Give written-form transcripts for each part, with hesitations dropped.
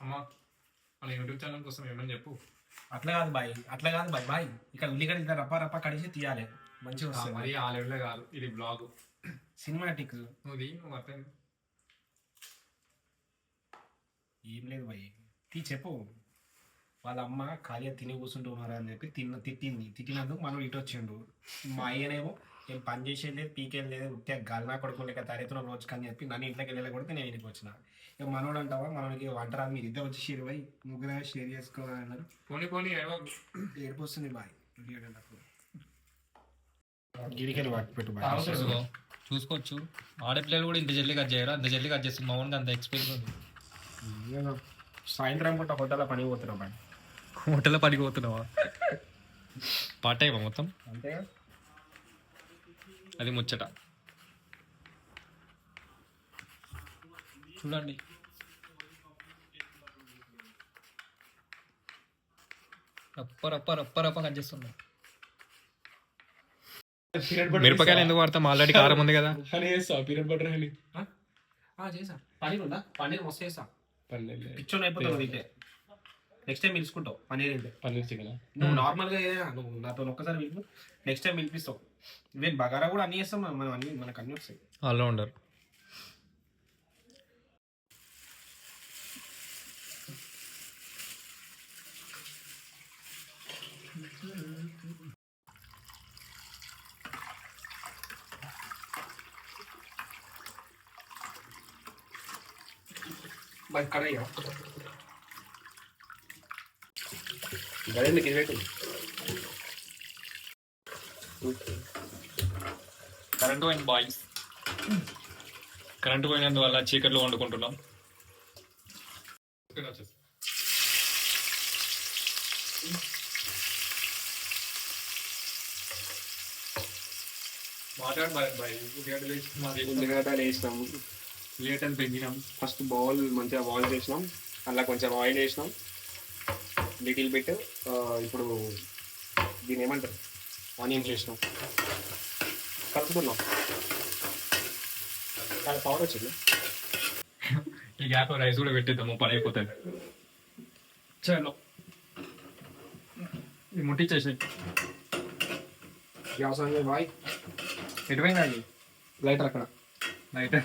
అమ్మా మన YouTube channel కోసం ఏమని చెప్పు. అట్లా కాదు బాయ్ ఇక్కడ ఉల్లిగడ్డ ఇట్లా రప్ప రప్ప కడిసి తీయాలి, మంచిగా వస్తుంది. మరి ఆ లెవెల్లో కాదు, ఇది బ్లాగ్ సినిమాటిక్. నువ్వు అర్థం ఏం లేదు బాయ్, చెప్పు. వాళ్ళ అమ్మ ఖాళీగా తిని కూర్చుంటున్నారు అని చెప్పి తిట్టినందుకు మనం ఇటు వచ్చిండు. మా అయ్యనేమో ఏం పని చేసేది లేదు, పీకేది లేదు, ఉత్తే గల్నా కొడుకు లేక తరెత్తున రోజుకి అని చెప్పి నన్ను ఇంట్లోకి వెళ్ళకొడితే నేను ఇంటికి వచ్చిన. ఇక మనోడు అంటావా, మనకి వంట రాదు, మీరు ఇద్దరు వచ్చి షేర్ పోయి ముగ్గురు షేర్ చేసుకోవాలి అన్నారు. పోనీ ఏడుపు వస్తుంది బాయ్. గిరికెళ్ళి వాటి పెట్టు బాయ్. చూసుకోవచ్చు. ఆడపిల్లలు కూడా ఇంత జల్లి కట్ చేయరా, అంత జల్లి కట్ చేస్తుంది. మా ఊరికి అంత ఎక్స్పీరియన్స్ ఉంది. సాయంత్రం పూట హోటల్లో పని పోతున్నావు బాయ్. హోటల్లో పనికి పోతున్నావా? పార్ట్ టైమా మొత్తం? అంతే అది ముచ్చట. చూడండి, రప్ప కట్ చేస్తున్నా. మిరపకాయలు ఎందుకు వాడతాం? ఆల్రెడీ కారం ఉంది కదా. పీనట్ బటర్ హనీ చేసా. పన్నీర్ ఉందా? పన్నీర్ మస్తు చేసా. పిచ్చోని అయిపోతావు అయితే. నెక్స్ట్ టైం పిలుచుకుంటావు పన్నీర్ అయితే. పన్నీర్ చికెన్ నువ్వు నార్మల్గా నువ్వు నాతో ఒక్కసారి పిలుపు, నెక్స్ట్ టైం పిలిపిస్తావు. ఇవే బగారా కూడా అన్ని చేస్తాం మనం, అన్ని మనకు అన్ని వస్తాయి. ఆల్రౌండర్. కడయ్యా గదే మీకు ఇది కరెంటు పోయింది బాయ్స్. కరెంటు పోయినందువల్ల చీకట్లో వండుకుంటున్నాం. ఉల్లిగడ్డలు వేసినాము, లేట్ అని పెంచినాం. ఫస్ట్ బౌల్ మంచిగా బాయిల్ చేసినాం, అలా కొంచెం ఆయిల్ వేసినాం, లిటిల్ బిట్. ఇప్పుడు దీని ఏమంటారు, ఆనియన్స్ వేసినాం, కలుపుతున్నాం. చాలా పవర్ వచ్చింది. ఈ గ్యాప్ రైస్ కూడా పెట్టేద్దాము, పని అయిపోతుంది. చలో ఇది ముట్టించేసి గ్యాస్ ఆన్ బాయ్. ఎటువైనా అది లైటర్ అక్కడ లైటర్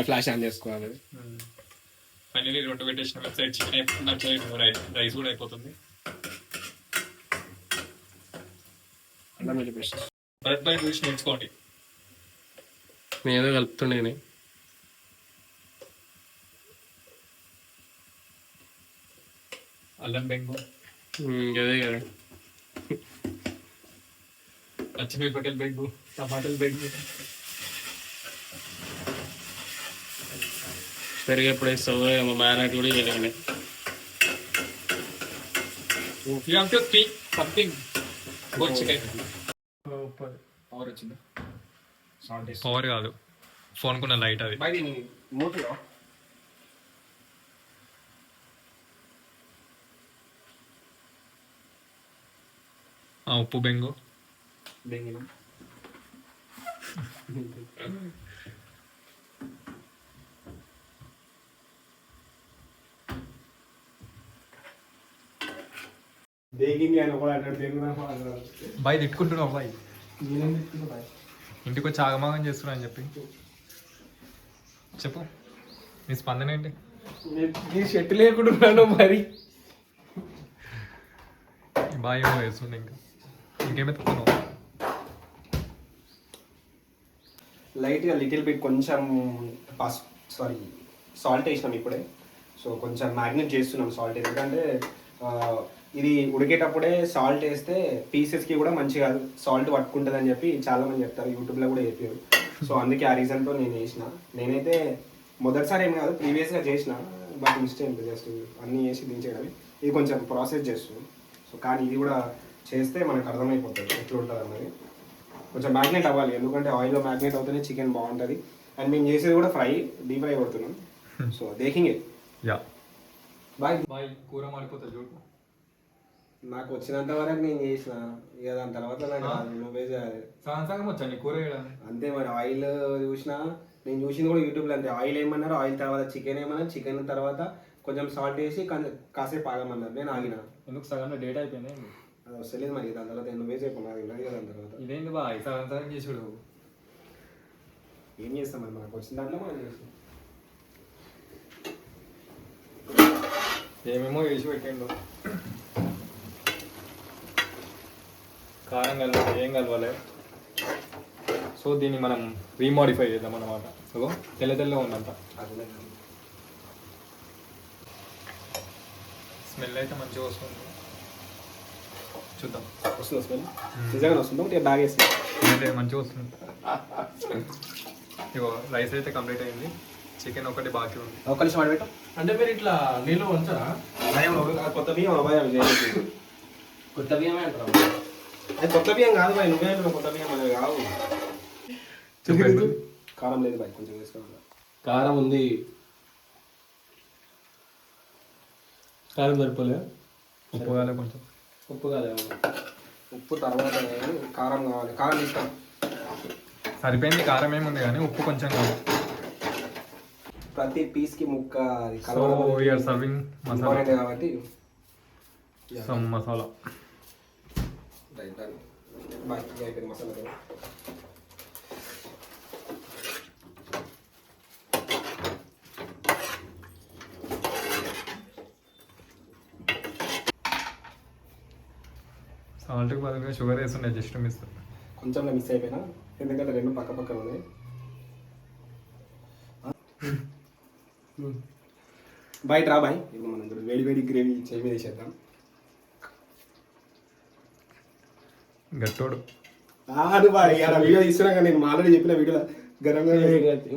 ఫ్లాష్ ఆన్ చేసుకోవాలి. ఫైనలీ రెండు పెట్టేసిన వెబ్సైట్ చికెన్ అయిపోతుంది, రైస్ కూడా అయిపోతుంది. భరత్ భాయ్ చూసి నేర్చుకోండి. నేను కలుపుతుండే. అల్లం బెంగు అదే కదా, పచ్చిమిరపకాయల బెంగు, టమాటాల బెంగు. పెరుగు ఎప్పుడు వేస్తావు? మ్యారినేట్ కూడా చేయలేదు. You have to speak something about chicken. Power వచ్చింది. పవర్ కాదు, ఫోన్ కున్న లైట్ అది. బాయ్ దీన్ని మూతలో ఉప్పు బెంగు బెంగినం. బాయ్ తిట్టుకుంటున్నావు బాయ్, నేనేం తిట్టుకున్నా బాయ్. ఇంటికి వచ్చి ఆగమాగం చేస్తున్నా అని చెప్పి చెప్పు. నీ స్పందన ఏంటి? నేను షర్ట్ లేకుంటున్నాను మరి. బాయ్ ఏమో వేస్తుండే, ఇంకేమెత్తుకున్నావు? లైట్గా లిటిల్ బిట్ కొంచెం సాల్ట్ వేసినాం ఇప్పుడే. సో కొంచెం మ్యాగ్నేట్ చేస్తున్నాం సాల్ట్, ఎందుకంటే ఇది ఉడికేటప్పుడే సాల్ట్ వేస్తే పీసెస్కి కూడా మంచిగా సాల్ట్ పట్టుకుంటుంది అని చెప్పి చాలామంది చెప్తారు, యూట్యూబ్లో కూడా చెప్పారు. సో అందుకే ఆ రీజన్తో నేను వేసిన. నేనైతే మొదటిసారి ఏం కాదు, ప్రీవియస్గా చేసిన, బట్ ఇన్స్టెంట్ జస్ట్ అన్నీ వేసి దించేయడమే. ఇది కొంచెం ప్రాసెస్ చేస్తున్నాం. సో కానీ ఇది కూడా చేస్తే మనకు అర్థమైపోతుంది ఎట్లుంటుంది అన్నది. కొంచెం మ్యాగ్నేట్ అవ్వాలి, ఎందుకంటే ఆయిల్లో మ్యాగ్నేట్ అవుతేనే చికెన్ బాగుంటుంది. అండ్ మేము చేసేది కూడా డీప్ ఫ్రై కొడుతున్నాం. సో దేకింగే బాయ్ కూర మాడిపోతుంది చూడు. నాకు వచ్చినంత వరకు నేను చేసిన, ఇక దాని తర్వాత నాకు నువ్వే చేయాలి. సగం వచ్చా నీ కూర వేయడం. అంతే మరి, ఆయిల్ చూసినా నేను చూసింది కూడా యూట్యూబ్లో అంతే. ఆయిల్ ఏమన్నారు, ఆయిల్ తర్వాత చికెన్ ఏమన్నారు, చికెన్ తర్వాత కొంచెం సాల్ట్ వేసి కాసేపు ఆగమన్నారు. నేను ఆగిన. ఎందుకు సగంలో డేట్ అయిపోయింది. అది వస్తలేదు మరి. దాని తర్వాత నువ్వే చెప్పు, నాకు తెలియదు కదా. దాని తర్వాత ఇదేంది బా సగం సగం చేసుడు. ఏం చేస్తాం మరి, మనకు వచ్చిన దాంట్లో మనం చేస్తాం. ఏమేమో వేసి పెట్టిండు. కారం కలవాలి, ఏం కలవాలి. సో దీన్ని మనం రీమోడిఫై చేద్దాం అన్నమాట. సో తెల్ల ఉందంట. అదే స్మెల్ అయితే మంచిగా వస్తుంది. చూద్దాం. వస్తుందా స్మెల్? నిజంగా వస్తుందా? ఒకటి బ్యాగ్ వేసి అంటే మంచిగా వస్తుంది. ఇగో రైస్ అయితే కంప్లీట్ అయింది. చికెన్ ఒకటి బాకీ ఉంది. ఒక నిమిషం ఆడబెట్టు. అంటే మీరు ఇట్లా నీళ్ళు ఉంచారా? కొత్త బియ్యం అబ్బాయి అవి చేయలేదు. కొత్త బియ్యమే అంటారా? అది కొత్త బియ్యం కాదు బాయ్, నువ్వే అంటున్నావు కొత్త బియ్యం అనేవి కావు. కారం లేదు బాయ్, కొంచెం వేసుకోవాలి. కారం ఉంది. కారం సరిపోలే? ఉప్పు కాలే కొంచెం. ఉప్పు కాలే? ఉప్పు తర్వాత కారం కావాలి. కారం ఇస్తాం. సరిపోయింది. కారం ఏముంది కానీ ఉప్పు కొంచెం కావాలి. ప్రతి పీస్కి ముక్క అది సో వీఆర్ సర్వింగ్ మసాలా. కాబట్టి సమ్ మసాలా. Right done. బాయ్ అయిపోయింది మసాలా. సాల్ట్కి బదులుగా షుగర్ వేస్తుండే, జస్ట్ మిస్. కొంచెం మిస్ అయిపోయినా, ఎందుకంటే రెండు పక్క పక్కన ఉన్నాయి. బయట రా బాయ్. ఇప్పుడు మనం వేడి వేడి గ్రేవీ చేయి మీద వేసేద్దాం. గట్టోడు బాయ్ వీడియో తీస్తున్నా కానీ నేను ఆల్రెడీ చెప్పిన వీడియోలో గరం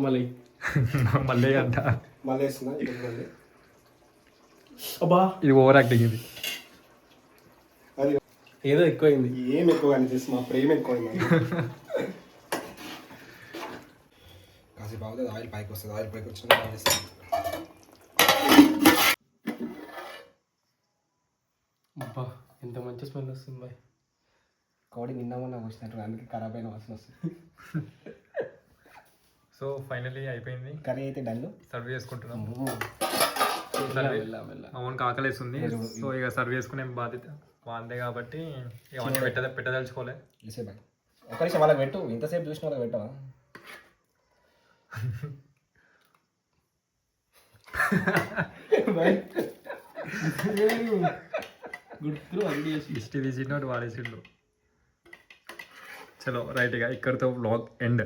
మళ్ళీ మళ్ళీ అంట. మళ్ళీ వేస్తున్నా. ఇబ్బంది అబ్బా, ఇది ఓవర్ యాక్టింగ్. ఇది అది ఏదో ఎక్కువైంది. ఏం ఎక్కువ అనిపిస్తుంది, మా ప్రేమ ఎక్కువైంది. కాసేపు అవుతుంది, ఆయిల్ పైకి వస్తుంది. ఆయిల్ పైకి వచ్చిన అబ్బా, ఎంత మంచి స్మెల్ వస్తుంది బాయ్. కోడి నిన్న మొన్న వచ్చినట్టు అందుకే ఖరాబ్ అయిన వాసన వస్తుంది. సో ఫైనలీ అయిపోయింది. కర్రీ అయితే డల్. సర్వ్ చేసుకుంటున్నాం. మెల్ల అవును ఆకలేస్తుంది. సో ఇక సర్వ్ చేసుకునే బాధ్యత వాళ్ళదే కాబట్టి ఇవన్నీ పెట్టదలుచుకోలే. బాయ్ ఒక నిమిషం వాళ్ళకి పెట్టు. ఇంతసేపు చూసిన వాళ్ళకి పెట్టవా? గుర్తు అన్ని చేసి దిష్టి తీసినట్టు వాడేసిండు. చలో రైట్గా ఇక్కడితో వ్లాగ్ ఎండ్.